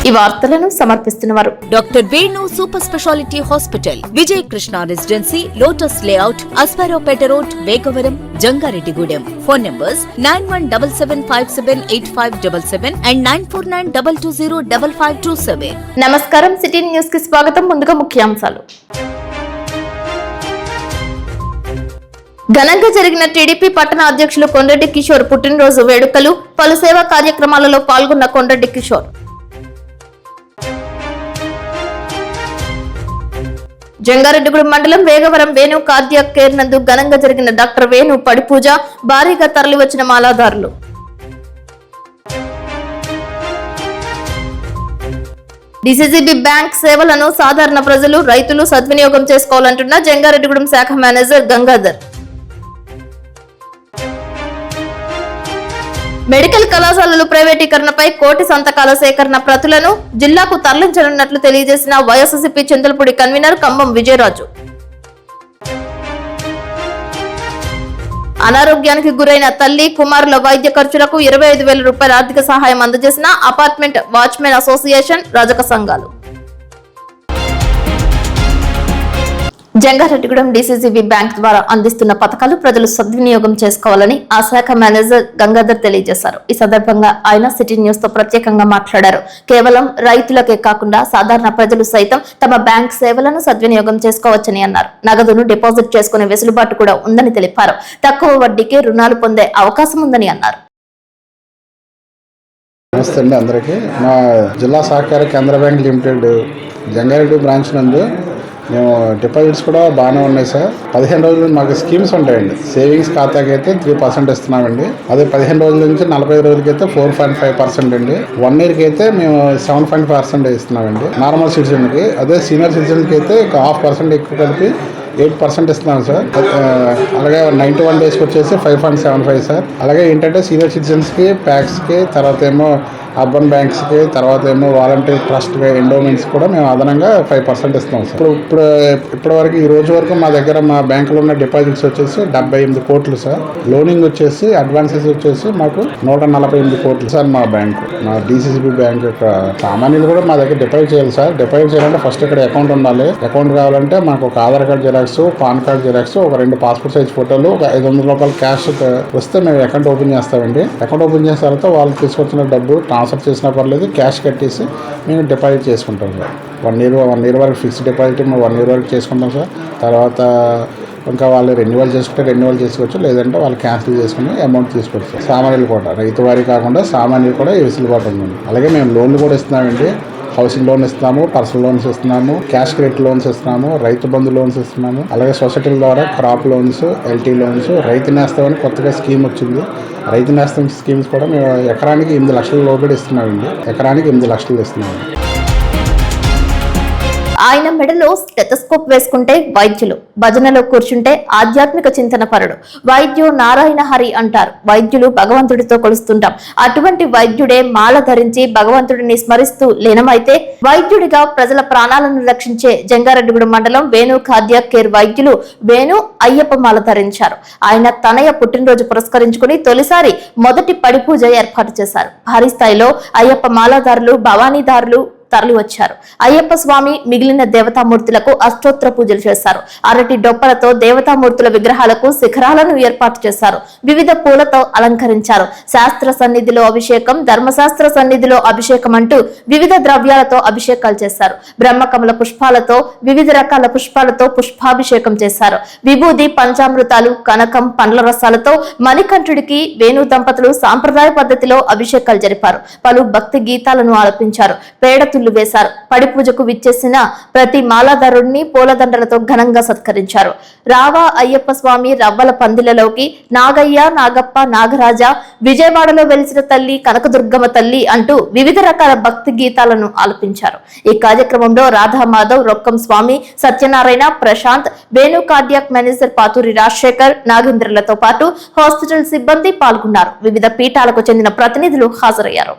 ఈ వార్తలను సమర్పిస్తున్నవారు doctor Venu super speciality hospital, Vijay Krishna residency, lotus layout, Aswaraopeta road, Vegavaram, Jangareddigudem. Phone numbers 9177578577 and 9492205527. నమస్కారం, సిటీ న్యూస్ కి స్వాగతం. ముందుగా ముఖ్యాంశాలు. ఘనంగా జరిగిన టీడీపీ పట్టణ అధ్యక్షులు కొండరెడ్డి కిషోర్ పుట్టినరోజు వేడుకలు, పలు సేవా కార్యక్రమాలలో పాల్గొన్న కొండరెడ్డి కిషోర్. జంగారెడ్డిగూడెం మండలం వేగవరం వేణు కార్డియాక్ కేర్ నందు ఘనంగా జరిగిన డాక్టర్ వేణు పడి పూజ, భారీగా తరలివచ్చిన మాలాదారులు. డిసిసిబి బ్యాంక్ సేవలను సాధారణ ప్రజలు, రైతులు సద్వినియోగం చేసుకోవాలంటున్న జంగారెడ్డిగూడెం శాఖ మేనేజర్ గంగాధర్. మెడికల్ కళాశాలలు ప్రైవేటీకరణపై కోటి సంతకాల సేకరణ ప్రతులను జిల్లాకు తరలించనున్నట్లు తెలియజేసిన వైఎస్ఆర్సీపీ చింతలపూడి కన్వీనర్ కంబం విజయరాజు. అనారోగ్యానికి గురైన తల్లి, కుమారుల వైద్య ఖర్చులకు 25,000 రూపాయల ఆర్థిక సహాయం అందజేసిన అపార్ట్మెంట్ వాచ్మెన్ అసోసియేషన్, రజక సంఘాలు. జంగారెడ్డిగూడెం డిసిసిబి బ్యాంక్ ద్వారా అందిస్తున్న పథకాలు ప్రజలు సద్వినియోగం చేసుకోవాలని ఆ శాఖ మేనేజర్ గంగాధర్ తెలియజేశారు. ఈ సందర్భంగా ఆయన సిటీ న్యూస్ తో ప్రత్యేకంగా మాట్లాడారు. కేవలం రైతులకే కాకుండా సాధారణ ప్రజలు సైతం తమ బ్యాంక్ సేవలను సద్వినియోగం చేసుకోవచ్చని అన్నారు. నగదును డిపాజిట్ చేసుకునే వెసులుబాటు కూడా ఉందని తెలిపారు. తక్కువ వడ్డీకే రుణాలు పొందే అవకాశం ఉందని అన్నారు. నమస్తే అండి అందరికీ. మా జిల్లా సహకార కేంద్ర బ్యాంక్ లిమిటెడ్ జంగారెడ్డి బ్రాంచ్ నందు మేము డిపాజిట్స్ కూడా బాగానే ఉన్నాయి సార్. 15 రోజులు మాకు స్కీమ్స్ ఉంటాయండి. సేవింగ్స్ ఖాతాకి అయితే 3% ఇస్తున్నామండి. అదే 15 రోజుల నుంచి 45 రోజులకి అయితే 4.5% అండి. 1 yearకి అయితే మేము 7.5% ఇస్తున్నామండి నార్మల్ సిటిజన్కి. అదే సీనియర్ సిటిజన్కి అయితే 0.5% ఎక్కువ కలిపి 8% ఇస్తున్నాం సార్. అలాగే 91 డేస్కి వచ్చేసి 5.75 సార్. అలాగే ఏంటంటే సీనియర్ సిటిజన్స్కి, ప్యాక్స్కి, తర్వాత ఏమో అర్బన్ బ్యాంక్స్కి, తర్వాత ఏమో వాలంటీర్ ట్రస్ట్గా, ఎండోమెంట్స్ కూడా మేము అదనంగా 5% ఇస్తాం సార్. ఇప్పటివరకు ఈ రోజు వరకు మా దగ్గర మా బ్యాంకులో ఉన్న డిపాజిట్స్ వచ్చేసి 78 కోట్లు సార్. లోనింగ్ వచ్చేసి అడ్వాన్సెస్ వచ్చేసి మాకు 148 కోట్లు సార్. మా బ్యాంకు, మా డిసిసిబి బ్యాంక్ యొక్క సామాన్యులు కూడా మా దగ్గర డిపాజిట్ చేయాలి సార్. డిపాజిట్ చేయాలంటే ఫస్ట్ ఇక్కడ అకౌంట్ ఉండాలి. అకౌంట్ కావాలంటే మాకు ఒక Aadhaar card xerox, pan card xerox, ఒక 2 పాస్పోర్ట్ సైజ్ ఫోటోలు, ఒక 500 రూపాయలు క్యాష్ వస్తే మేము అకౌంట్ ఓపెన్ చేస్తామండి. అకౌంట్ ఓపెన్ చేసిన తర్వాత వాళ్ళు తీసుకొచ్చిన డబ్బు ట్రాన్స్ఫర్ చేసినా పర్లేదు, క్యాష్ కట్టేసి మేము డిపాజిట్ చేసుకుంటాం సార్. 1 year వరకు ఫిక్స్డ్ డిపాజిట్ మేము 1 year వరకు చేసుకుంటాం సార్. తర్వాత ఇంకా వాళ్ళు రెన్యువల్ చేసుకుంటే రెన్యువల్ చేసుకోవచ్చు, లేదంటే వాళ్ళు క్యాన్సిల్ చేసుకుని అమౌంట్ తీసుకోవచ్చు సార్. సామాన్యులు కూడా, రైతు వారి కాకుండా సామాన్యులు కూడా ఈ వెసులుబాటు ఉందండి. అలాగే మేము లోన్లు కూడా ఇస్తున్నామండి. హౌసింగ్ లోన్ ఇస్తున్నాము, పర్సనల్ లోన్స్ ఇస్తున్నాము, క్యాష్ క్రెడిట్ లోన్స్ ఇస్తున్నాము, రైతు బంధు లోన్స్ ఇస్తున్నాము. అలాగే సొసైటీల ద్వారా క్రాప్ లోన్స్, ఎల్టీ లోన్స్, రైతు నేస్తం అని కొత్తగా స్కీమ్ వచ్చింది. రైతు నేస్తం స్కీమ్స్ కూడా మేము ఎకరానికి 8 లక్షల లోపల ఇస్తున్నామండి. ఎకరానికి 8 లక్షలు ఇస్తున్నామండి. ఆయన మెడలో స్టెథోస్కోప్ వేసుకుంటే వైద్యులు, భజనలో కూర్చుంటే ఆధ్యాత్మిక చింతన పరుడు. వైద్యు నారాయణ హరి అంటారు. వైద్యులు భగవంతుడితో కొలుస్తుంటాం. అటువంటి వైద్యుడే మాల ధరించి భగవంతుడిని స్మరిస్తూ లీనమైతే వైద్యుడిగా ప్రజల ప్రాణాలను రక్షించే జంగారెడ్డిగూడెం మండలం వేణు కార్డియాక్ కేర్ వైద్యులు వేణు అయ్యప్ప మాల ధరించారు. ఆయన తనయ పుట్టినరోజు పురస్కరించుకుని తొలిసారి మొదటి పడి పూజ ఏర్పాటు చేశారు. భారీ స్థాయిలో అయ్యప్ప మాలాదారులు, భవానీదారులు తరలి వచ్చారు. అయ్యప్ప స్వామి మిగిలిన దేవతామూర్తులకు అష్టోత్తర పూజలు చేశారు. అరటి డొప్పలతో దేవతామూర్తుల విగ్రహాలకు శిఖరాలను ఏర్పాటు చేశారు. వివిధ పూలతో అలంకరించారు. శాస్త్ర సన్నిధిలో అభిషేకం, ధర్మశాస్త్ర సన్నిధిలో అభిషేకం అంటూ వివిధ ద్రవ్యాలతో అభిషేకాలు చేశారు. బ్రహ్మకమల పుష్పాలతో, వివిధ రకాల పుష్పాలతో పుష్పాభిషేకం చేశారు. విభూది, పంచామృతాలు, కనకం, పండ్ల రసాలతో మణికంఠుడికి వేణు దంపతులు సాంప్రదాయ పద్ధతిలో అభిషేకాలు జరిపారు. పలు భక్తి గీతాలను ఆలపించారు. పేడ వేశారు. పడి పూజకు విచ్చేసిన ప్రతి మాలాదారుడిని పూలదండలతో ఘనంగా సత్కరించారు. రావా అయ్యప్ప స్వామి రవ్వల పందిలలోకి, నాగయ్య, నాగప్ప, నాగరాజ, విజయవాడలో వెలిసిన తల్లి కనకదుర్గమ్మ తల్లి అంటూ వివిధ రకాల భక్తి గీతాలను ఆలపించారు. ఈ కార్యక్రమంలో రాధామాధవ్, రొక్కం స్వామి, సత్యనారాయణ, ప్రశాంత్, వేణు కార్డియాక్ మేనేజర్ పాతూరి రాజశేఖర్, నాగేంద్రలతో పాటు హాస్పిటల్ సిబ్బంది పాల్గొన్నారు. వివిధ పీఠాలకు చెందిన ప్రతినిధులు హాజరయ్యారు.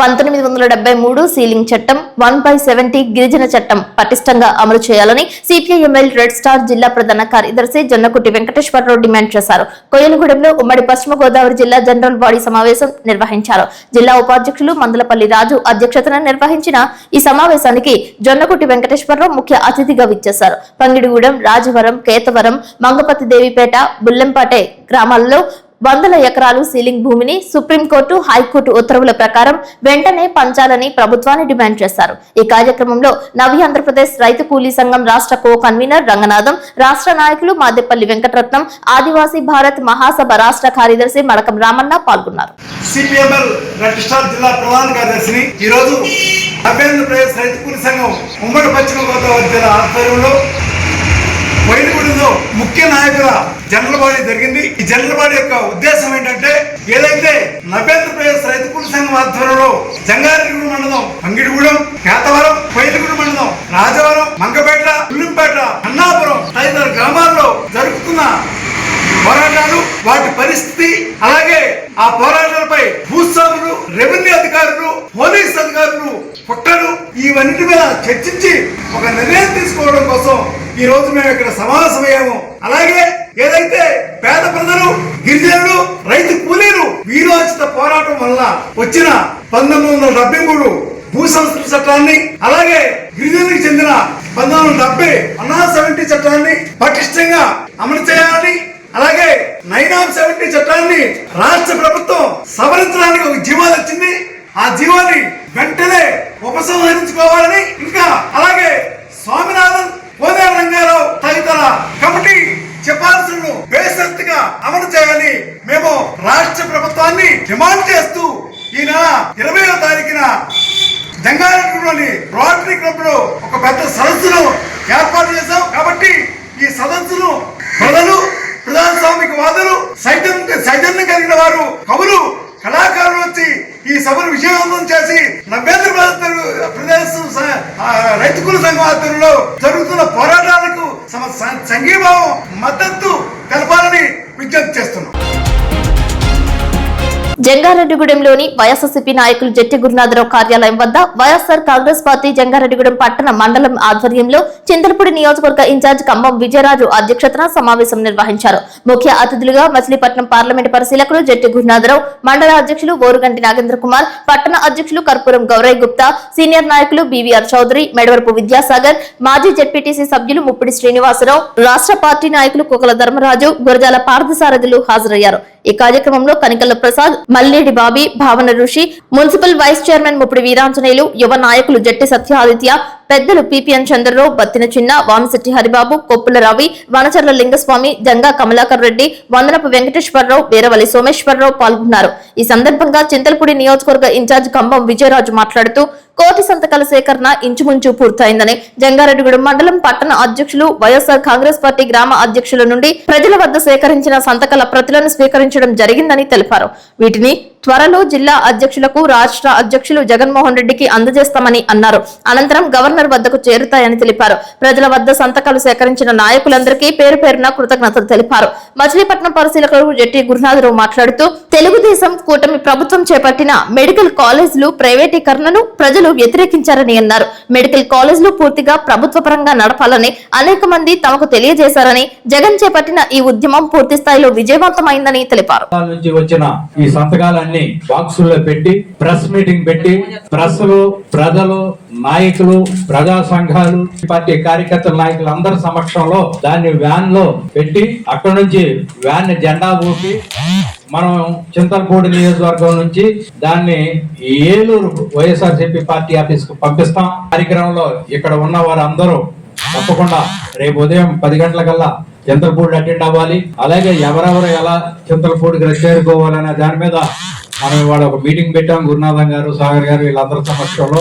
1973 సీలింగ్ చట్టం 1/70 గిరిజన చట్టం పటిష్టంగా అమలు చేయాలని సిపిఐఎంఎల్ రెడ్ స్టార్ జిల్లా ప్రధాన కార్యదర్శి జొన్నకుటి వెంకటేశ్వరరావు డిమాండ్ చేశారు. కొయ్యలగూడెంలో ఉమ్మడి పశ్చిమ గోదావరి జిల్లా జనరల్ బాడీ సమావేశం నిర్వహించారు. జిల్లా ఉపాధ్యక్షులు మందలపల్లి రాజు అధ్యక్షతన నిర్వహించిన ఈ సమావేశానికి జొన్నకుటి వెంకటేశ్వరరావు ముఖ్య అతిథిగా విచ్చేశారు. పంగిడిగూడెం, రాజవరం, కేతవరం, మంగపతి దేవిపేట, బుల్లెంపాటే గ్రామాల్లో వందల ఎకరాలు సీలింగ్ భూమిని సుప్రీంకోర్టు, హైకోర్టు ఉత్తర్వుల ప్రకారం వెంటనే పంచాలని ప్రభుత్వాన్ని డిమాండ్ చేశారు. ఈ కార్యక్రమంలో నవి ఆంధ్రప్రదేశ్ రైతు కూలీ సంఘం రాష్ట్ర కో కన్వీనర్ రంగనాథం, రాష్ట్ర నాయకులు మాదేపల్లి వెంకటరత్నం, ఆదివాసీ భారత్ మహాసభ రాష్ట్ర కార్యదర్శి మడకం రామన్న పాల్గొన్నారు. సిపిఎంఎల్ రెడ్ స్టార్ జిల్లా ప్రధాన కార్యదర్శిని ఈరోజు నవి ఆంధ్రప్రదేశ్ రైతు కూలీ సంఘం ఉమ్మడి పశ్చిమ గోదావరి జిల్లా ఆధ్వర్యంలో కొయ్యలగూడెంలో ముఖ్య నాయకుల జనరల్ బాడీ జరిగింది. ఈ జనరల్ బాడీ యొక్క ఉద్దేశం ఏంటంటే ఏదైతే నవి ఆంధ్రప్రదేశ్ రైతు కూలీ సంఘం ఆధ్వర్యంలో జంగారెడ్డిగూడెం మండలం, పంగిడిగూడెం, కేతవరం, కొయ్యలగూడెం మండలం, రాజవరం, మంగపేట, ఉల్లింపేట, అన్నాపురం తదితర గ్రామాల్లో జరుగుతున్న పోరాటాలు, వాటి పరిస్థితి, అలాగే ఆ పోరాటాలపై భూస్వాములు, రెవెన్యూ అధికారులు, పోలీస్ అధికారులు కుట్రలు ఇవన్నిటి మీద చర్చించి ఒక నిర్ణయం తీసుకోవడం కోసం ఈ రోజు మేము ఇక్కడ సమావేశమయ్యాము. అలాగే ఏదైతే పేద ప్రజలు, గిరిజనులు, రైతు కూలీలు వీరోచిత పోరాటం వల్ల వచ్చిన 1973 భూ సంస్కృతి చట్టాన్ని, అలాగే గిరిజనులకు చెందిన 1970 170 చట్టాన్ని పటిష్టంగా అమలు చేయాలని, అలాగే 970 చట్టాన్ని రాష్ట్ర ప్రభుత్వం సవరించడానికి ఒక జీవోలు వచ్చింది. ఆ జీవోని వెంటనే ఉపసంహరించుకోవాలని, ఇంకా అలాగే స్వామినాథన్, కోనేరు రంగారావు తదితర కమిటీ సిఫార్సులను బేషరతుగా అమలు చేయాలని మేము రాష్ట్ర ప్రభుత్వాన్ని డిమాండ్ చేస్తూ ఈ నెల 20వ తారీఖున జంగారెడ్డిగూడెంలోని రోటరీ క్లబ్ లో ఒక పెద్ద సదస్సును ఏర్పాటు చేశాం. కాబట్టి ఈ సదస్సును ప్రజలు, ప్రజాస్వామిక వాదులు, చైతన్యం కలిగిన వారు, కవులు, కళాకారులు వచ్చి ఈ సభను విజయవంతం చేసి నవి ఆంధ్రప్రదేశ్ రైతు కూలీ సంఘం ఆధ్వర్యంలో జరుగుతున్న పోరాటాలకు సంఘీభావం, మద్దతు తెలపాలని విజ్ఞప్తి చేస్తున్నాం. జంగారెడ్డిగూడెంలోని వైఎస్ఆర్సీపీ నాయకులు జట్టి గురునాథరావు కార్యాలయం వద్ద వైఎస్ఆర్ కాంగ్రెస్ పార్టీ జంగారెడ్డిగూడెం పట్టణ మండలం ఆధ్వర్యంలో చింతలపూడి నియోజకవర్గ ఇన్ఛార్జ్ కంబం విజయరాజు అధ్యక్షతన సమావేశం నిర్వహించారు. ముఖ్య అతిథులుగా మచిలీపట్నం పార్లమెంటు పరిశీలకులు జట్టి గురునాథరావు, మండల అధ్యక్షులు ఓరుగంటి నాగేంద్ర కుమార్, పట్టణ అధ్యక్షులు కర్పూరం గౌరయ్ గుప్తా, సీనియర్ నాయకులు బీవీఆర్ చౌదరి, మెడవరపు విద్యాసాగర్, మాజీ జెడ్పీటీసీ సభ్యులు ముప్పిడి శ్రీనివాసరావు, రాష్ట్ర పార్టీ నాయకులు కుకల ధర్మరాజు, గురజాల పార్థసారథులు హాజరయ్యారు. ఈ కార్యక్రమంలో కనికల్ల Prasad, మల్లేడి Bobby, Bhavana Rishi, municipal vice chairman Muppidi Veeranjaneyulu, యువ నాయకులు జట్టి సత్యాదిత్య, పెద్దలు పిపిఎన్ చంద్రరావు, బత్తిన చిన్న, వామిశెట్టి హరిబాబు, కొప్పుల రవి, వనచర్ల లింగస్వామి, జంగా కమలాకర్ రెడ్డి, వందనపు వెంకటేశ్వరరావు, వీరవల్లి సోమేశ్వరరావు పాల్గొన్నారు. ఈ సందర్భంగా చింతలపూడి నియోజకవర్గ ఇన్ఛార్జ్ కంబం విజయరాజు మాట్లాడుతూ కోటి సంతకాల సేకరణ ఇంచుమించు పూర్తయిందని, జంగారెడ్డిగూడెం మండలం పట్టణ అధ్యక్షులు, వైఎస్ఆర్ కాంగ్రెస్ పార్టీ గ్రామ అధ్యక్షుల నుండి ప్రజల వద్ద సేకరించిన సంతకాల ప్రతులను స్వీకరించడం జరిగిందని తెలిపారు. వీటిని త్వరలో జిల్లా అధ్యక్షులకు రాష్ట్ర అధ్యక్షులు జగన్మోహన్ రెడ్డికి అందజేస్తామని అన్నారు. అనంతరం గవర్నర్ వద్దకు చేరుతాయని తెలిపారు. ప్రజల వద్ద సంతకాలు సేకరించిన నాయకులందరికీ పేరు పేరున కృతజ్ఞతలు తెలిపారు. మచిలీపట్నం పరిశీలకులు జెట్టి గురునాథరావు మాట్లాడుతూ తెలుగుదేశం కూటమి ప్రభుత్వం చేపట్టిన మెడికల్ కాలేజీలు ప్రైవేటీకరణను ప్రజలు వ్యతిరేకించారని అన్నారు. మెడికల్ కాలేజీలు పూర్తిగా ప్రభుత్వ పరంగా నడపాలని అనేక మంది తమకు తెలియజేశారని, జగన్ చేపట్టిన ఈ ఉద్యమం పూర్తి స్థాయిలో విజయవంతమైందని తెలిపారు. నుంచి వచ్చిన ఈ సంతకాలన్నీ బాక్సుల్లో పెట్టి ప్రెస్ మీటింగ్ పెట్టి ప్రెస్లు, ప్రజలు, నాయకులు, ప్రజా సంఘాలు, పార్టీ కార్యకర్తల నాయకులు అందరి సమక్షంలో దాన్ని వ్యాన్ లో పెట్టి అక్కడ నుంచి వ్యాన్ జెండా ఊపి మనం చింతలపూడి నియోజకవర్గం నుంచి దాన్ని ఏలూరు వైఎస్ఆర్సీపీ పార్టీ ఆఫీస్ కు పంపిస్తాం. కార్యక్రమంలో ఇక్కడ ఉన్న వారందరూ తప్పకుండా రేపు ఉదయం 10 గంటలకల్లా చింతలపూడి అటెండ్ అవ్వాలి. అలాగే ఎవరెవరు ఎలా చింతలపూడికి చేరుకోవాలనే దాని మీద మనం ఇవాళ ఒక మీటింగ్ పెట్టాం. గురునాథం గారు, సాగర్ గారు వీళ్ళందరి సమక్షంలో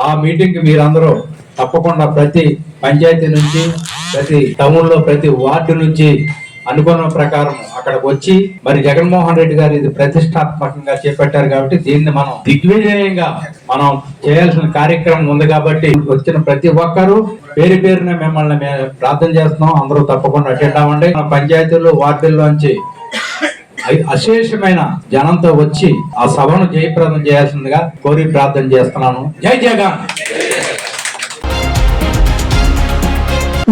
ఆ మీటింగ్ కి మీరందరూ తప్పకుండా ప్రతి పంచాయతీ నుంచి, ప్రతి టౌన్ లో, ప్రతి వార్డు నుంచి అనుకున్న ప్రకారం అక్కడికి వచ్చి మరి జగన్మోహన్ రెడ్డి గారు ఇది ప్రతిష్టాత్మకంగా చేపట్టారు కాబట్టి దీన్ని మనం దిగ్విజయంగా మనం చేయాల్సిన కార్యక్రమం ఉంది. కాబట్టి వచ్చిన ప్రతి ఒక్కరూ పేరు పేరున మిమ్మల్ని మేము ప్రార్థన చేస్తున్నాం. అందరూ తప్పకుండా అటెండ్ అవ్వండి. మన పంచాయతీల్లో, వార్డుల్లోంచి అశేషమైన జనంతో వచ్చి ఆ సభను జయప్రదం చేయాల్సిందిగా కోరి ప్రార్థన చేస్తున్నాను. జై జగన్.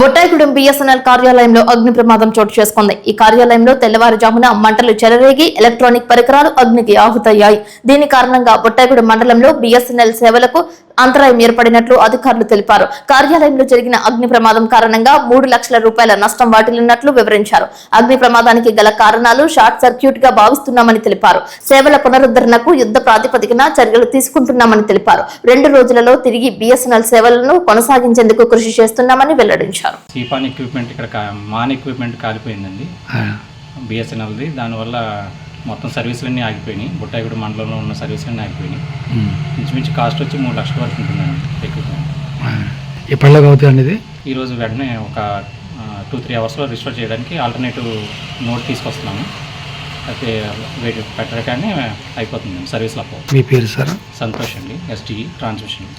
బొట్టాయిగూడెం బిఎస్ఎన్ఎల్ కార్యాలయంలో అగ్ని ప్రమాదం చోటు చేసుకుంది. ఈ కార్యాలయంలో తెల్లవారుజామున మంటలు చెలరేగి ఎలక్ట్రానిక్ పరికరాలు అగ్నికి ఆహుతయ్యాయి. దీని కారణంగా బొట్టాయిగూడెం మండలంలో బిఎస్ఎన్ఎల్ సేవలకు అంతరాయం ఏర్పడినట్లు అధికారులు తెలిపారు. కార్యాలయంలో జరిగిన అగ్ని ప్రమాదం కారణంగా 3 లక్షల రూపాయల నష్టం వాటిల్లినట్లు వివరించారు. అగ్ని ప్రమాదానికి గల కారణాలు షార్ట్ సర్క్యూట్ గా భావిస్తున్నామని తెలిపారు. సేవల పునరుద్ధరణకు యుద్ధ ప్రాతిపదికన చర్యలు తీసుకుంటున్నామని తెలిపారు. 2 రోజులలో తిరిగి బిఎస్ఎన్ఎల్ సేవలను కొనసాగించేందుకు కృషి చేస్తున్నామని వెల్లడించారు. సీపాన్ ఎక్విప్మెంట్ ఇక్కడ మాన్ ఎక్విప్మెంట్ కాలిపోయిందండి బిఎస్ఎన్ఎల్ది. దానివల్ల మొత్తం సర్వీసులన్నీ ఆగిపోయినాయి. బుట్టాయిగూడ మండలంలో ఉన్న సర్వీసులన్నీ ఆగిపోయినాయి. ఇంచుమించు కాస్ట్ వచ్చి 3 లక్షల వరకు ఉంటుందండి ఎక్విప్మెంట్. ఎప్పటిలాగా అవుతుందండి ఇది? ఈరోజు వెంటనే ఒక 2-3 అవర్స్లో రిస్టోర్ చేయడానికి ఆల్టర్నేటివ్ నోట్ తీసుకొస్తున్నాము. అయితే వెయిట్ పెట్టడాన్ని అయిపోతుంది సర్వీస్లో. మీ పేరు సార్? సంతోష్ అండి, ఎస్టీఈ ట్రాన్స్మిషన్.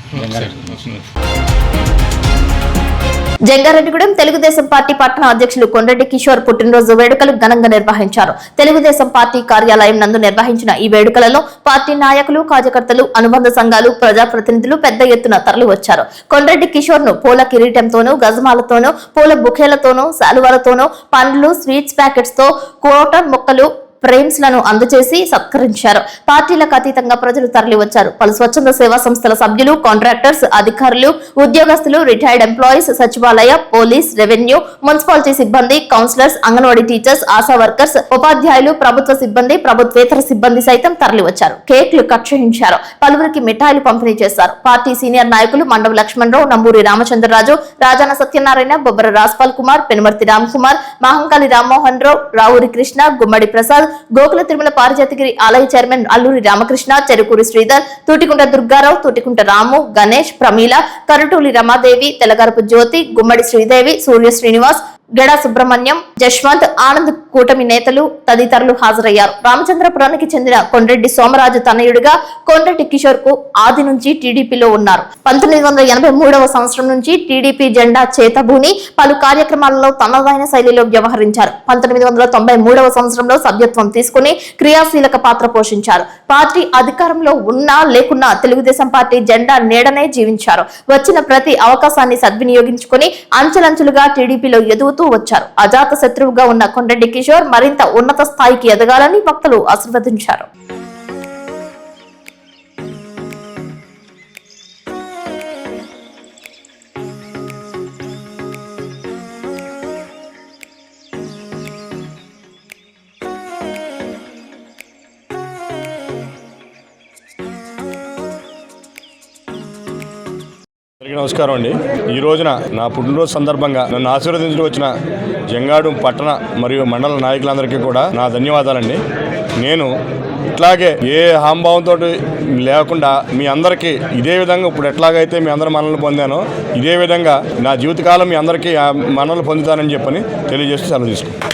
జంగారెడ్డిగూడెం తెలుగుదేశం పార్టీ పట్టణ అధ్యక్షులు కొండరెడ్డి కిషోర్ పుట్టినరోజు వేడుకలు ఘనంగా నిర్వహించారు. తెలుగుదేశం పార్టీ కార్యాలయం నందు నిర్వహించిన ఈ వేడుకలలో పార్టీ నాయకులు, కార్యకర్తలు, అనుబంధ సంఘాలు, ప్రజాప్రతినిధులు పెద్ద ఎత్తున తరలివచ్చారు. కొండరెడ్డి కిషోర్ ను పూల కిరీటంతోనూ, గజమాలతోనూ, పూల బుకేలతోనూ, శాలువాలతోనూ, పండ్లు, స్వీట్స్ ప్యాకెట్స్ తో, కోటన్ మొక్కలు, ఫ్రేమ్స్ లను అందజేసి సత్కరించారు. పార్టీలకు అతీతంగా ప్రజలు తరలివచ్చారు. పలు స్వచ్ఛంద సేవా సంస్థల సభ్యులు, కాంట్రాక్టర్స్, అధికారులు, ఉద్యోగస్తులు, రిటైర్డ్ ఎంప్లాయీస్, సచివాలయ, పోలీస్, రెవెన్యూ, మున్సిపాలిటీ సిబ్బంది, councillors, anganwadi teachers, ASHA workers, ఉపాధ్యాయులు, ప్రభుత్వ సిబ్బంది, ప్రభుత్వేతర సిబ్బంది సైతం తరలివచ్చారు. కేక్లు కట్ చేయించారు. పలువురికి మిఠాయిలు పంపిణీ చేశారు. పార్టీ సీనియర్ నాయకులు మండవ లక్ష్మణరావు, నంబూరి రామచంద్రరాజు, రాజాన సత్యనారాయణ, బొబ్బర రాజ్పాల్ కుమార్, పెనుమర్తి రామ్కుమార్, మహంకాళి రామ్మోహన్ రావు, రావురి కృష్ణ, గుమ్మడి ప్రసాద్, గోకుల తిరుమల పారిజాతగిరి ఆలయ చైర్మన్ అల్లూరి రామకృష్ణ, చెరుకూరి శ్రీధర్, తూటికుంట దుర్గారావు, తూటికుంట రాము, గణేష్, ప్రమీల, కరటూలి రమాదేవి, తెలగరపు జ్యోతి, గుమ్మడి శ్రీదేవి, సూర్య శ్రీనివాస్, గడా సుబ్రహ్మణ్యం, జశ్వంత్, ఆనంద్ కూటమి నేతలు తదితరులు హాజరయ్యారు. రామచంద్రపురానికి చెందిన కొండ్రెడ్డి సోమరాజు తనయుడిగా కొండ్రెడ్డి కిషోర్ కు ఆది నుంచి టీడీపీలో ఉన్నారు. 1983వ సంవత్సరం నుంచి టీడీపీ జెండా చేతబూని పలు కార్యక్రమాలలో తనదైన శైలిలో వ్యవహరించారు. 1993వ సంవత్సరంలో సభ్యత్వం తీసుకుని క్రియాశీలక పాత్ర పోషించారు. పార్టీ అధికారంలో ఉన్నా లేకున్నా తెలుగుదేశం పార్టీ జెండా నీడనే జీవించారు. వచ్చిన ప్రతి అవకాశాన్ని సద్వినియోగించుకుని అంచెలంచెలుగా టీడీపీలో ఎదుగుతూ వచ్చారు. అజాత శత్రువుగా ఉన్న కొండ్రెడ్డి కిషోర్ మరింత ఉన్నత స్థాయికి ఎదగాలని భక్తులు ఆశీర్వదించారు. నమస్కారం అండి. ఈ రోజున నా పుట్టినరోజు సందర్భంగా నన్ను ఆశీర్వదించడం వచ్చిన జంగాడూం పట్టణ మరియు మండల నాయకులందరికీ కూడా నా ధన్యవాదాలండి. నేను ఇట్లాగే ఏ హాంభావంతో లేకుండా మీ అందరికీ ఇదే విధంగా ఇప్పుడు ఎట్లాగైతే మీ అందరి మనల్ని పొందానో ఇదే విధంగా నా జీవితకాలం మీ అందరికీ మనల్ని పొందుతానని చెప్పని తెలియజేస్తూ సెలవు తీసుకుంటాను.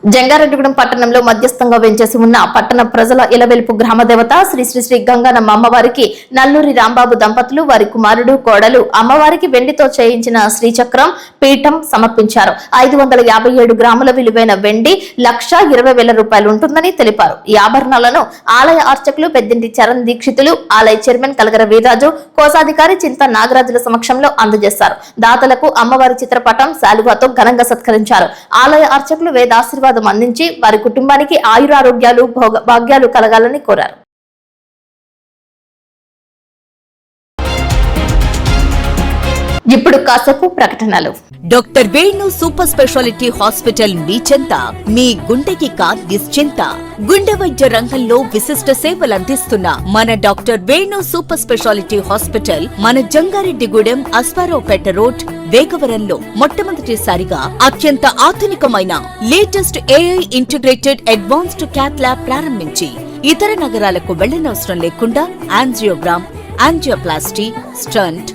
జంగారెడ్డిగూడెం పట్టణంలో మధ్యస్థంగా వెంచేసి ఉన్న పట్టణ ప్రజల ఇలవెల్పు గ్రామ దేవత శ్రీ శ్రీ శ్రీ గంగానమ్మ అమ్మవారికి నల్లూరి రాంబాబు దంపతులు వారి కుమారుడు కోడలు అమ్మవారికి వెండితో చేయించిన శ్రీచక్రం పీఠం సమర్పించారు. 557 గ్రాముల విలువైన వెండి 1,20,000 రూపాయలు ఉంటుందని తెలిపారు. ఈ ఆభరణాలను ఆలయ అర్చకులు పెద్దింటి చరణ్ దీక్షితులు, ఆలయ చైర్మన్ కలగర వీర్రాజు, కోశాధికారి చింత నాగరాజుల సమక్షంలో అందజేశారు. దాతలకు అమ్మవారి చిత్రపటం శాలువాతో ఘనంగా సత్కరించారు. ఆలయ అర్చకులు వేదాశీర్వాదం అందించి వారి కుటుంబానికి ఆయురారోగ్యాలు భాగ్యాలు కలగాలని కోరారు. ఇప్పుడు కాసేపు ప్రకటనలు. Doctor Venu super speciality hospital మీ చెంత. మీ గుండెకి నిశ్చింత. గుండె వైద్య రంగంలో విశిష్ట సేవలు అందిస్తున్న మన doctor Venu super speciality hospital మన జంగారెడ్డిగూడెం అస్పారావుపేట రోడ్ వేగవరంలో మొట్టమొదటిసారిగా అత్యంత ఆధునికమైన latest AI integrated advanced cath lab ప్రారంభించి ఇతర నగరాలకు వెళ్లనవసరం లేకుండా angiogram, angioplasty, stent,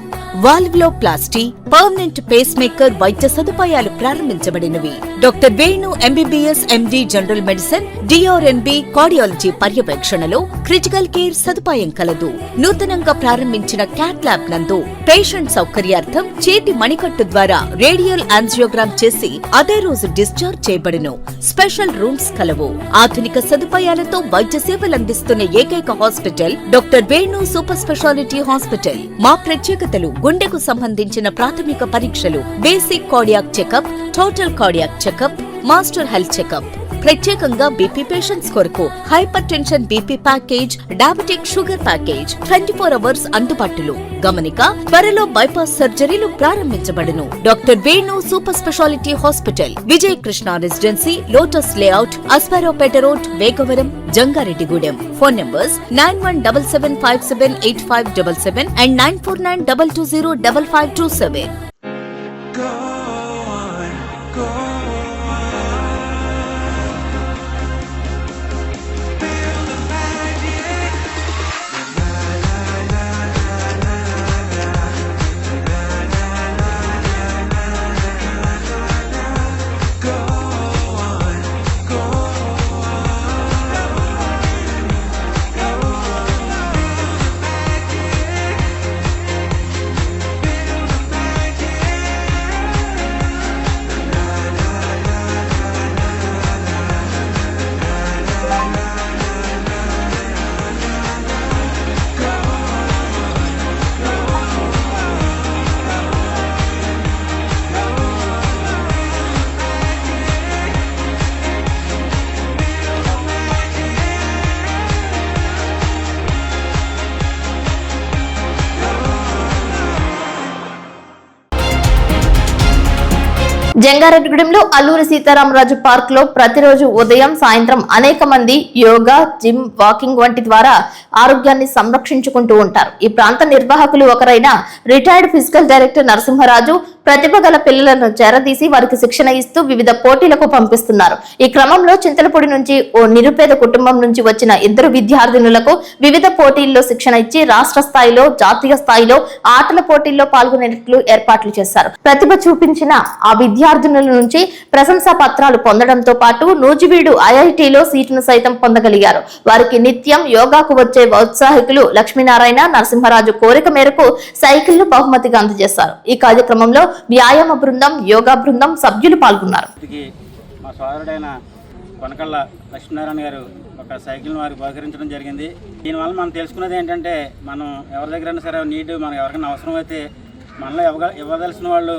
valvuloplasty, permanent pacemaker వైద్య సదుపాయాలు ప్రారంభించబడినవి. Doctor Venu MBBS MD general medicine, DrNB cardiology పర్యవేక్షణలో క్రిటికల్ కేర్ సదుపాయం కలదు. నూతనంగా ప్రారంభించిన క్యాట్ ల్యాబ్ నందు పేషెంట్ సౌకర్యార్థం చేతి మణికట్టు ద్వారా రేడియల్ యాంజియోగ్రామ్ చేసి అదే రోజు డిశ్చార్జ్ చేయబడును. స్పెషల్ రూమ్స్ కలవు. ఆధునిక సదుపాయాలతో వైద్య సేవలు అందిస్తున్న ఏకైక hospital doctor Venu super speciality hospital. మా ప్రత్యేకతలు: గుండెకు సంబంధించిన ప్రాథమిక పరీక్షలు, basic cardiac checkup, total cardiac checkup, master health checkup. ప్రత్యేకంగా బీపీ పేషెంట్స్ కొరకు hypertension BP package, diabetic sugar package 24 hours అందుబాటులో. గమనిక: త్వరలో బైపాస్ సర్జరీలు ప్రారంభించబడును. Doctor Venu super speciality hospital, Vijaya Krishna residency, lotus layout, Aswaraopeta road, Vegavaram, Jangareddigudem. Phone numbers 9177578577 and 9492205527. జంగారెడ్డిగూడెంలో Alluri Sitaramaraju park లో ప్రతిరోజు ఉదయం సాయంత్రం అనేక మంది యోగా, జిమ్, వాకింగ్ వంటి ద్వారా ఆరోగ్యాన్ని సంరక్షించుకుంటూ ఉంటారు. ఈ ప్రాంత నిర్వాహకులు ఒకరైన రిటైర్డ్ ఫిజికల్ డైరెక్టర్ నరసింహరాజు ప్రతిభ గల పిల్లలను చేరదీసి వారికి శిక్షణ ఇస్తూ వివిధ పోటీలకు పంపిస్తున్నారు. ఈ క్రమంలో చింతలపూడి నుంచి ఓ నిరుపేద కుటుంబం నుంచి వచ్చిన 2 విద్యార్థినులకు వివిధ పోటీల్లో శిక్షణ ఇచ్చి రాష్ట్ర స్థాయిలో, జాతీయ స్థాయిలో ఆటల పోటీల్లో పాల్గొనేట్లు ఏర్పాట్లు చేశారు. ప్రతిభ చూపించిన ఆ విద్యార్థినుల నుంచి ప్రశంసా పత్రాలు పొందడంతో పాటు నూజివీడు ఐఐటిలో సీటును సైతం పొందగలిగారు. వారికి నిత్యం యోగాకు వచ్చే ఉత్సాహికులు లక్ష్మీనారాయణ, నరసింహరాజు కోరిక మేరకు సైకిళ్లు బహుమతిగా అందజేశారు. ఈ కార్యక్రమంలో వ్యాయామ బృందం, యోగా బృందం సభ్యులు పాల్గొన్నారు. మా సోదరుడైన కొనకళ్ళ లక్ష్మీనారాయణ గారు ఒక సైకిల్ వారికి బహుకరించడం జరిగింది. దీనివల్ల మనం తెలుసుకున్నది ఏంటంటే, మనం ఎవరి దగ్గరైనా సరే మనకు ఎవరికైనా అవసరం అయితే మనలో ఇవ్వదలసిన వాళ్ళు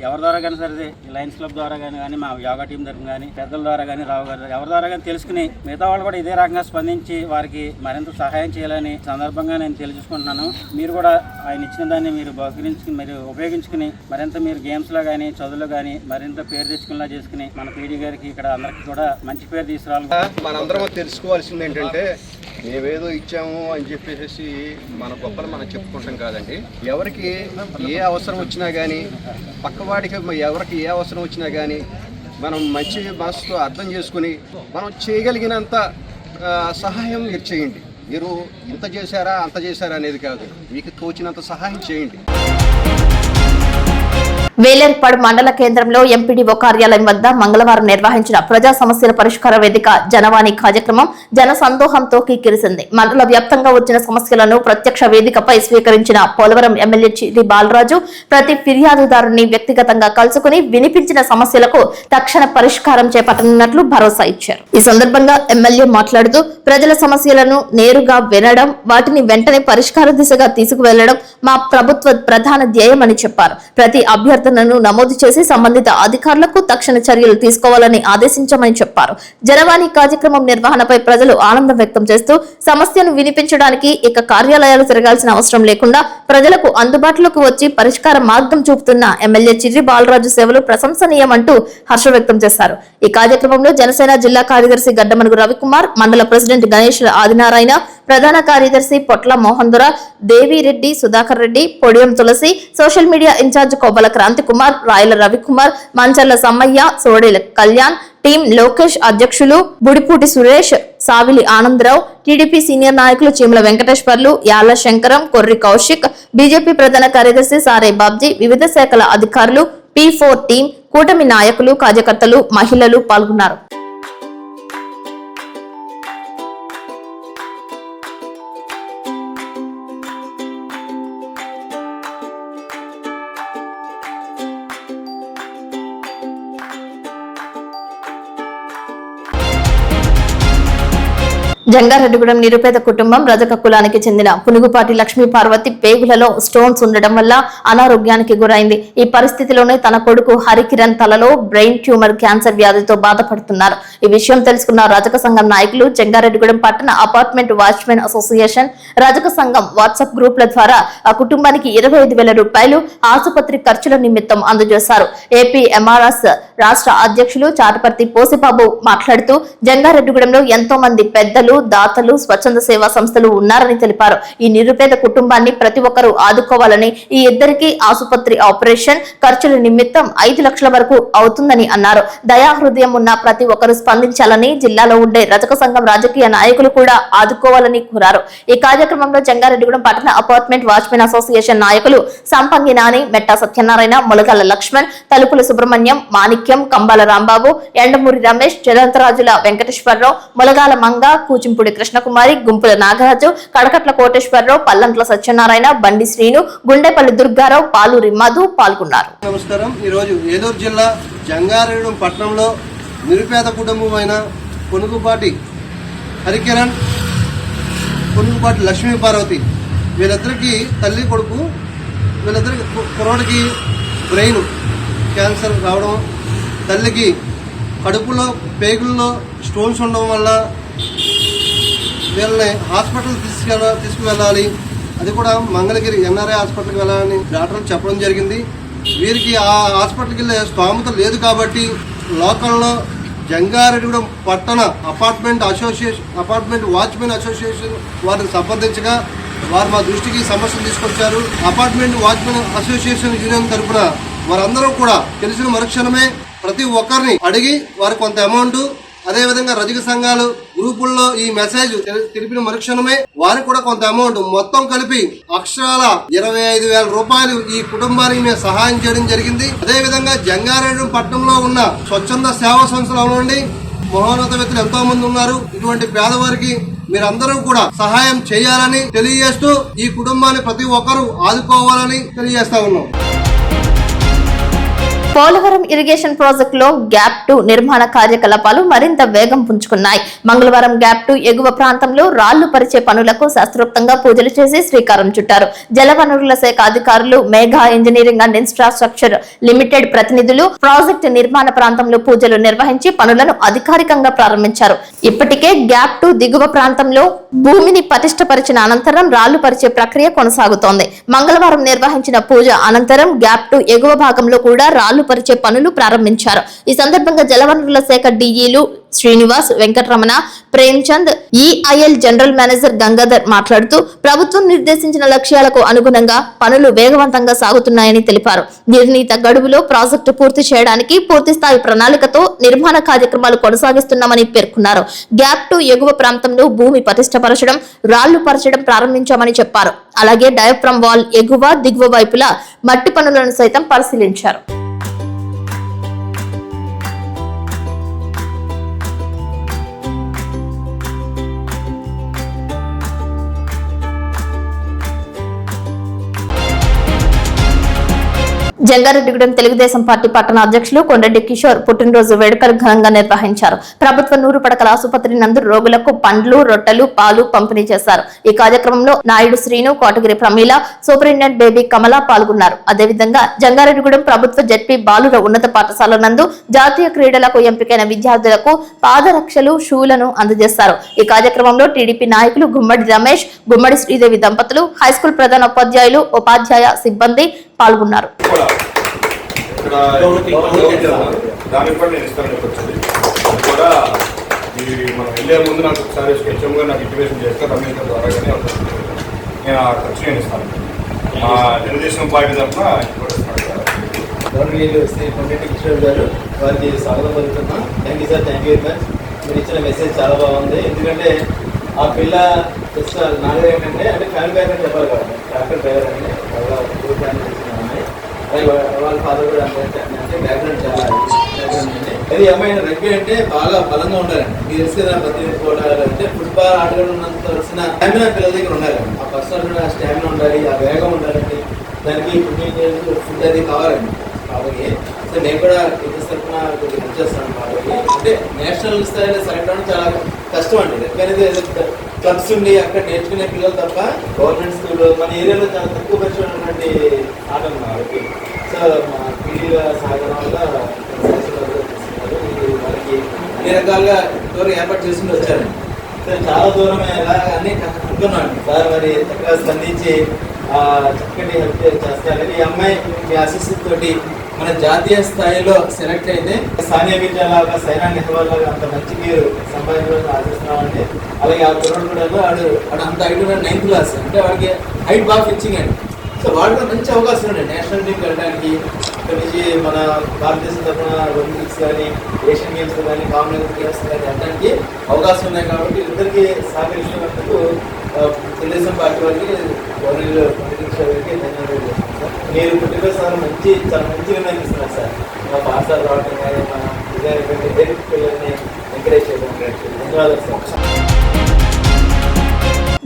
ఎవరి ద్వారా కానీ సరే, లయన్స్ క్లబ్ ద్వారా కానీ మా యోగా టీం తరఫున కానీ, పెద్దల ద్వారా కానీ, రావు గారు ఎవరి ద్వారా కానీ తెలుసుకుని మిగతా వాళ్ళు కూడా ఇదే రకంగా స్పందించి వారికి మరింత సహాయం చేయాలని సందర్భంగా నేను తెలియజేసుకుంటున్నాను. మీరు కూడా ఆయన ఇచ్చిన దాన్ని మీరు బహుకరించుకుని మీరు ఉపయోగించుకుని మరింత మీరు గేమ్స్లో కానీ, చదువులో కానీ మరింత పేరు తెచ్చుకునేలా చేసుకుని మన పీడీ గారికి ఇక్కడ అందరికీ కూడా మంచి పేరు తీసుకురావాలి. మనందరం తెలుసుకోవాల్సింది ఏంటంటే, మేమేదో ఇచ్చాము అని చెప్పేసి మన గొప్పలు మనం చెప్పుకుంటాం కాదండి. ఎవరికి ఏ అవసరం వచ్చినా కానీ, పక్కవాడికి ఎవరికి ఏ అవసరం వచ్చినా కానీ మనం మంచి మనసుతో అర్థం చేసుకుని మనం చేయగలిగినంత సహాయం మీరు చేయండి. మీరు ఇంత చేశారా అంత చేశారా అనేది కాదు, మీకు తోచినంత సహాయం చేయండి. వేలేర్పాడు మండల కేంద్రంలో ఎంపీడీఓ కార్యాలయం వద్ద మంగళవారం నిర్వహించిన ప్రజా సమస్యల పరిష్కార వేదిక జనవాణి కార్యక్రమం జన సందోహంతో కిక్కిరిసింది. మండల వ్యాప్తంగా వచ్చిన సమస్యలను ప్రత్యక్ష వేదికపై స్వీకరించిన పోలవరం ఎమ్మెల్యే చిరి బాలరాజు ప్రతి ఫిర్యాదుదారుని వ్యక్తిగతంగా కలుసుకుని వినిపించిన సమస్యలకు తక్షణ పరిష్కారం చేపట్టనున్నట్లు భరోసా ఇచ్చారు. ఈ సందర్భంగా ఎమ్మెల్యే మాట్లాడుతూ ప్రజల సమస్యలను నేరుగా వినడం, వాటిని వెంటనే పరిష్కార దిశగా తీసుకువెళ్లడం మా ప్రభుత్వ ప్రధాన ధ్యేయమని చెప్పారు. ప్రతి అభ్యర్థనను నమోదు చేసి సంబంధిత అధికారులకు తక్షణ చర్యలు తీసుకోవాలని ఆదేశించామని చెప్పారు. జనవాణి కార్యక్రమం నిర్వహణపై ప్రజలు ఆనందం వ్యక్తం చేస్తూ సమస్యను వినిపించడానికి ఇక కార్యాలయాలు తిరగాల్సిన అవసరం లేకుండా ప్రజలకు అందుబాటులోకి వచ్చి పరిష్కార మార్గం చూపుతున్న ఎమ్మెల్యే చిర్రి బాలరాజు సేవలు ప్రశంసనీయమంటూ హర్షం వ్యక్తం చేశారు. ఈ కార్యక్రమంలో జనసేన జిల్లా కార్యదర్శి గడ్డమనుగు రవికుమార్, మండల ప్రెసిడెంట్ గణేష్ ఆదినారాయణ, ప్రధాన కార్యదర్శి Potla Mohandura, Devireddy, Sudhakar Reddy, Podiyam Tulasi, social media in charge Kobbala Kranthi Kumar, Rayala Ravikumar, Mancharla Sammaiah, Sodela Kalyan, team Lokesh అధ్యక్షులు బుడిపూటి సురేష్, సావిలి ఆనందరావు, టీడీపీ సీనియర్ నాయకులు చీమల వెంకటేశ్వర్లు, యాళ్ల శంకరం, కొర్రి కౌశిక్, బీజేపీ ప్రధాన కార్యదర్శి సారే బాబ్జీ, వివిధ శాఖల అధికారులు, P4 టీం, కూటమి నాయకులు, కార్యకర్తలు, మహిళలు పాల్గొన్నారు. జంగారెడ్డిగూడెం నిరుపేద కుటుంబం రజక కులానికి చెందిన పునుగుపాటి లక్ష్మీ పార్వతి పేగులలో స్టోన్స్ ఉండడం వల్ల అనారోగ్యానికి గురైంది. ఈ పరిస్థితిలోనే తన కొడుకు హరికిరణ్ తలలో బ్రెయిన్ ట్యూమర్ క్యాన్సర్ వ్యాధితో బాధపడుతున్నారు. ఈ విషయం తెలుసుకున్న రజక సంఘం నాయకులు జంగారెడ్డిగూడెం పట్టణ అపార్ట్మెంట్ వాచ్మెన్ అసోసియేషన్ రజక సంఘం వాట్సాప్ గ్రూపుల ద్వారా ఆ కుటుంబానికి 25,000 రూపాయలు ఆసుపత్రి ఖర్చుల నిమిత్తం అందజేశారు. ఏపీ ఎంఆర్ఎస్ రాష్ట్ర అధ్యక్షులు చాటపర్తి పోసిబాబు మాట్లాడుతూ జంగారెడ్డిగూడెంలో ఎంతో మంది పెద్దలు, దాతలు, స్వచ్ఛంద సేవా సంస్థలు ఉన్నారని తెలిపారు. ఈ నిరుపేద కుటుంబాన్ని ప్రతి ఒక్కరూ ఆదుకోవాలని, ఈ ఇద్దరికి ఆసుపత్రి ఆపరేషన్ ఖర్చుల నిమిత్తం 5 లక్షల వరకు అవుతుందని అన్నారు. దయాహృదయం ఉన్న ప్రతి ఒక్కరూ స్పందించాలని, జిల్లాలో ఉండే రజక సంఘం రాజకీయ నాయకులు కూడా ఆదుకోవాలని కోరారు. ఈ కార్యక్రమంలో జంగారెడ్డిగూడెం పట్టణ అపార్ట్మెంట్ వాచ్మెన్ అసోసియేషన్ నాయకులు సంపంగి నాని, మెట్టా సత్యనారాయణ, మొలగల లక్ష్మణ్, తలుపుల సుబ్రహ్మణ్యం, మాణిక్యం, కంబాల రాంబాబు, ఎండమూరి రమేష్, జలంతరాజుల వెంకటేశ్వరరావు, మొలగాల మంగ, కూచింపూడి కృష్ణకుమారి, గుంపుల నాగరాజు, కడకట్ల కోటేశ్వరరావు, పల్లంట్ల సత్యనారాయణ, బండి శ్రీను, గుండెపల్లి దుర్గారావు, పాలూరి మధు పాల్గొన్నారు. నమస్కారం. ఈరోజు ఏలూరు జిల్లా జంగారెడ్డిగూడెం పట్టణంలో నిరుపేద కుటుంబమైన పునుగుపాటి హరికిరణ్, పునుగుపాటి లక్ష్మీ పార్వతి వీళ్ళిద్దరికి తల్లి కొడుకు, వీళ్ళిద్దరికి కుర్రోడికి బ్రెయిన్ క్యాన్సర్ రావడం, తల్లికి కడుపులో పేగుల్లో స్టోన్స్ ఉండడం వల్ల వీళ్ళని హాస్పిటల్ తీసుకువెళ్ళాలి. అది కూడా మంగళగిరి ఎన్ఆర్ఐ హాస్పిటల్కి వెళ్ళాలని డాక్టర్లు చెప్పడం జరిగింది. వీరికి ఆ హాస్పిటల్కి వెళ్ళే స్తోమత లేదు కాబట్టి లోకల్లో జంగారెడ్డిగూడెం పట్టణ అపార్ట్మెంట్ వాచ్మెన్ అసోసియేషన్ వారిని సంప్రదించగా వారు మా దృష్టికి సమస్యలు తీసుకొచ్చారు. అపార్ట్మెంట్ వాచ్మెన్ అసోసియేషన్ యూనియన్ తరఫున వారందరూ కూడా తెలిసిన మరుక్షణమే ప్రతి ఒక్కరిని అడిగి వారికి కొంత అమౌంట్, అదేవిధంగా రజక సంఘాలు గ్రూపుల్లో ఈ మెసేజ్ తెలిపిన మరుక్షణమే వారికి కూడా కొంత అమౌంట్, మొత్తం కలిపి అక్షరాల 25,000 రూపాయలు ఈ కుటుంబానికి మేము సహాయం చేయడం జరిగింది. అదేవిధంగా జంగారెడ్డిగూడెం పట్టణంలో ఉన్న స్వచ్ఛంద సేవా సంస్థలు అవనండి, మహోన్నత వ్యక్తులు ఎంతో మంది ఉన్నారు. ఇటువంటి పేదవారికి మీరందరూ కూడా సహాయం చేయాలని తెలియజేస్తూ ఈ కుటుంబాన్ని ప్రతి ఒక్కరూ ఆదుకోవాలని తెలియజేస్తా ఉన్నాం. పోలవరం ఇరిగేషన్ ప్రాజెక్టులో గ్యాప్ 2 నిర్మాణ కార్యకలాపాలు మరింత వేగం పుంజుకున్నాయి. మంగళవారం గ్యాప్ 2 ఎగువ ప్రాంతంలో రాళ్లు పరిచే పనులకు శాస్త్రోక్తంగా పూజలు చేసి శ్రీకారం చుట్టారు. జలవనరుల శాఖ అధికారులు, Megha engineering and infrastructure limited ప్రతినిధులు ప్రాజెక్టు నిర్మాణ ప్రాంతంలో పూజలు నిర్వహించి పనులను అధికారికంగా ప్రారంభించారు. ఇప్పటికే గ్యాప్ 2 దిగువ ప్రాంతంలో భూమిని పటిష్టపరిచిన అనంతరం రాళ్లు పరిచే ప్రక్రియ కొనసాగుతోంది. మంగళవారం నిర్వహించిన పూజ అనంతరం గ్యాప్ 2 ఎగువ భాగంలో కూడా రాళ్లు రాళ్లు పరిచే పనులు ప్రారంభించారు. ఈ సందర్భంగా జలవనరుల శాఖ డిఈలు Srinivas, Venkataramana, Premchand, EIL general manager Gangadhar మాట్లాడుతూ ప్రభుత్వం నిర్దేశించిన లక్ష్యాలకు అనుగుణంగా పనులు వేగవంతంగా సాగుతున్నాయని తెలిపారు. నిర్ణీత గడువులో ప్రాజెక్టు పూర్తి చేయడానికి పూర్తిస్థాయి ప్రణాళికతో నిర్మాణ కార్యక్రమాలు కొనసాగిస్తున్నామని పేర్కొన్నారు. గ్యాప్ 2 ఎగువ ప్రాంతంలో భూమి పటిష్టపరచడం, రాళ్లు పరచడం ప్రారంభించామని చెప్పారు. అలాగే డయాఫ్రమ్ వాల్ ఎగువ, దిగువ వైపులా మట్టి పనులను సైతం పరిశీలించారు. జంగారెడ్డిగూడెం తెలుగుదేశం పార్టీ పట్టణ అధ్యక్షులు కొండరెడ్డి కిషోర్ పుట్టినరోజు వేడుకలు ఘనంగా నిర్వహించారు. ప్రభుత్వ 100 పడకల ఆసుపత్రి నందు రోగులకు పండ్లు, రొట్టెలు, పాలు పంపిణీ చేశారు. ఈ కార్యక్రమంలో నాయుడు శ్రీను, కోటగిరి ప్రమీల, సూపరింటెండెంట్ బేబీ కమల పాల్గొన్నారు. అదేవిధంగా జంగారెడ్డిగూడెం ప్రభుత్వ జెడ్పీ బాలుర ఉన్నత పాఠశాల నందు జాతీయ క్రీడలకు ఎంపికైన విద్యార్థులకు పాదరక్షలు, షూలను అందజేశారు. ఈ కార్యక్రమంలో టీడీపీ నాయకులు గుమ్మడి రమేష్, గుమ్మడి శ్రీదేవి దంపతులు, హైస్కూల్ ప్రధాన ఉపాధ్యాయులు, ఉపాధ్యాయ సిబ్బంది పాల్గొన్నారు. దానికి కూడా నేను ఇస్తాను వచ్చింది కూడా ఇది మనం వెళ్ళే ముందు నాకు ఒకసారి స్పెషల్గా నాకు ఇంటిమేషన్ చేస్తే రమేష్ ద్వారా కానీ నేను ఆ ఖర్చు నేను ఇస్తాను. మా తెలుగుదేశం పార్టీ తరఫున గవర్నమెంట్ శ్రీ కొండరెడ్డి కిషోర్ గారు వారికి స్వాగతం పలుకుతున్నా. Thank you sir, thank you very much. మీరు ఇచ్చిన మెసేజ్ చాలా బాగుంది. ఎందుకంటే ఆ పిల్ల జస్ట్ నాలుగు ఏంటంటే అంటే ఫ్యామిలీ బ్యాక్ అని చెప్పాలి కదా, ట్రాక్టర్ డ్రైవర్ అని వాళ్ళ ఫాదర్ కూడా అంటే బ్యాక్గ్రౌండ్ చాలా బ్యాక్గ్రౌండ్ అండి. అది అమ్మాయి రగ్బీ అంటే బాగా బలంగా ఉండాలండి. మీరు తెలిసి కదా ప్రతి అంటే ఫుట్బాల్ ఆటగాడు ఉన్నంత వలసిన స్టామినా పిల్లల దగ్గర ఉండాలండి. ఆ పర్సనల్ స్టామినా ఉండాలి, ఆ వేగం ఉండాలండి. దానికి ఫుడ్ అది కావాలండి. కాబట్టి సో నేను కూడా టీచర్స్ తరఫున కొద్దిగా హెల్ప్ చేస్తాను. కాబట్టి అంటే నేషనల్ స్థాయిలో సెలెక్ట్ అవ్వడం చాలా కష్టం అండి. ఎందుకంటే క్లబ్స్ ఉండి అక్కడ నేర్చుకునే పిల్లలు తప్ప గవర్నమెంట్ స్కూల్ మన ఏరియాలో చాలా తక్కువ పరిచయం ఉన్నటువంటి ఆట కాబట్టి సో మా పీడీగా సాగడం వల్ల వారికి అన్ని రకాలుగా ఇంతవరకు ఏర్పాటు చేసుకుని వచ్చారండి. సో చాలా దూరం ఎలా అన్నీ అనుకున్నాను సార్, మరి చక్కగా స్పందించి చక్కటి హెల్ప్ చేస్తారని. ఈ అమ్మాయి మీ అసిస్టెంట్ తోటి మన జాతీయ స్థాయిలో సెలెక్ట్ అయితే సానియా మిర్జా లాగా, సైనా నెహ్వాల్ లాగా అంత మంచి పేరు సంపాదించడం ఆశిస్తున్నామండి. అలాగే ఆ కుర్రాడు కూడా వాడు అంత హైట్ ఉన్నాడు, 9th క్లాస్ అంటే వాడికి హైట్ బాగా ఫిక్సింగ్ అండి. సో వాడికి మంచి అవకాశం ఉండే నేషనల్ టీంకి వెళ్ళడానికి. ఇక్కడ నుంచి మన భారతదేశం తరఫున ఒలింపిక్స్ కానీ, ఏషియన్ గేమ్స్ కానీ, కామన్వెల్త్ గేమ్స్ కానీ వెళ్ళడానికి అవకాశం ఉన్నాయి. కాబట్టి ఇద్దరికి సహకరించినందుకు తెలుగుదేశం పార్టీ వారికి గవర్నమెంట్ గారికి ధన్యవాదాలు చేస్తున్నాను సార్. మీరు పుట్టినరోజు సార్ చాలా మంచి నిర్ణయం ఇస్తున్నారు సార్. మా పాఠశాల రావడం కానీ మన విద్యార్థి పిల్లల్ని ఎంకరేజ్ చేయడం ధన్యవాదాలు సార్.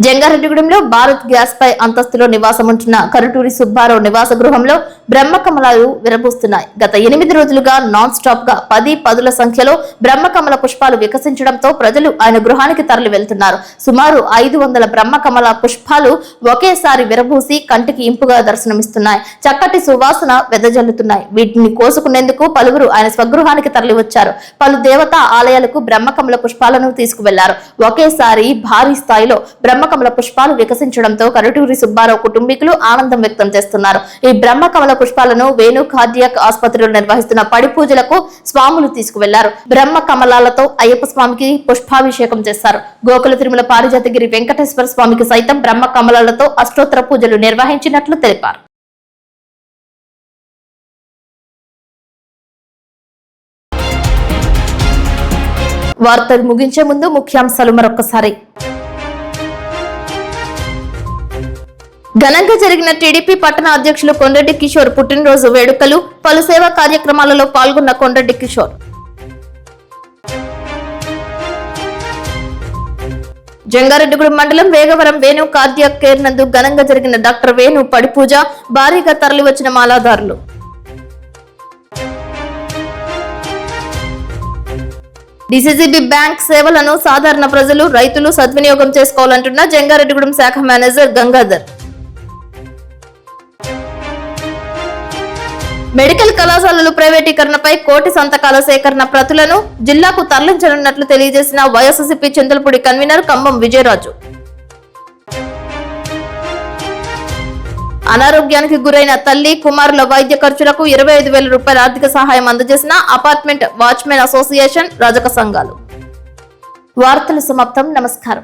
జంగారెడ్డిగూడెంలో భారత్ గ్యాస్ పై అంతస్తులో నివాసం ఉంటున్న కరుటూరి సుబ్బారావు నివాస గృహంలో బ్రహ్మకమలాలు విరబూస్తున్నాయి. గత 8 రోజులుగా నాన్ స్టాప్ గా 10 సంఖ్యలో బ్రహ్మకమల పుష్పాలు వికసించడంతో ప్రజలు ఆయన గృహానికి తరలి వెళ్తున్నారు. సుమారు 500 బ్రహ్మకమల పుష్పాలు ఒకేసారి విరబూసి కంటికి ఇంపుగా దర్శనమిస్తున్నాయి. చక్కటి సువాసన వెదజల్లుతున్నాయి. వీటిని కోసుకునేందుకు పలువురు ఆయన స్వగృహానికి తరలి వచ్చారు. పలు దేవతా ఆలయాలకు బ్రహ్మకమల పుష్పాలను తీసుకువెళ్లారు. ఒకేసారి భారీ స్థాయిలో బ్రహ్మకమల పుష్పాలు వికసించడంతో కరుటూరి సుబ్బారావు కుటుంబీకులు ఆనందం వ్యక్తం చేస్తున్నారు. ఈ బ్రహ్మకమల పుష్పాలను వేణు కార్డియాక్ ఆసుపత్రిలో నిర్వహిస్తున్న పడి పూజలకు స్వాములు తీసుకువెళ్లారు. బ్రహ్మ కమలాలతో అయ్యప్ప స్వామికి పుష్పాభిషేకం చేశారు. గోకుల తిరుమల పారిజాతగిరి వెంకటేశ్వర స్వామికి సైతం బ్రహ్మ కమలాలతో అష్టోత్తర పూజలు నిర్వహించినట్లు తెలిపారు. వార్తలు ముగించే ముందు ముఖ్యాంశాలు మరొకసారి. ఘనంగా జరిగిన టీడీపీ పట్టణ అధ్యక్షులు కొండరెడ్డి కిషోర్ పుట్టినరోజు వేడుకలు, పలు సేవా కార్యక్రమాలలో పాల్గొన్న కొండరెడ్డి కిషోర్. జంగారెడ్డిగూడెం మండలం వేగవరం వేణు కార్డియాక్ కేర్ నందు ఘనంగా జరిగిన డాక్టర్ వేణు పడి పూజ, భారీగా తరలివచ్చిన మాలాదారులు. డిసిసిబి బ్యాంక్ సేవలను సాధారణ ప్రజలు, రైతులు సద్వినియోగం చేసుకోవాలంటున్న జంగారెడ్డిగూడెం శాఖ మేనేజర్ గంగాధర్. మెడికల్ కళాశాలలు ప్రైవేటీకరణపై కోటి సంతకాల సేకరణ ప్రతులను జిల్లాకు తరలించనున్నట్లు తెలియజేసిన వైఎస్ఆర్సీపీ చింతలపూడి కన్వీనర్ కంబం విజయరాజు. అనారోగ్యానికి గురైన తల్లి కుమారుల వైద్య ఖర్చులకు 25,000 రూపాయల ఆర్థిక సహాయం అందజేసిన అపార్ట్మెంట్ వాచ్మెన్ అసోసియేషన్ రజక సంఘాలు. వార్తలు సమాప్తం. నమస్కారం.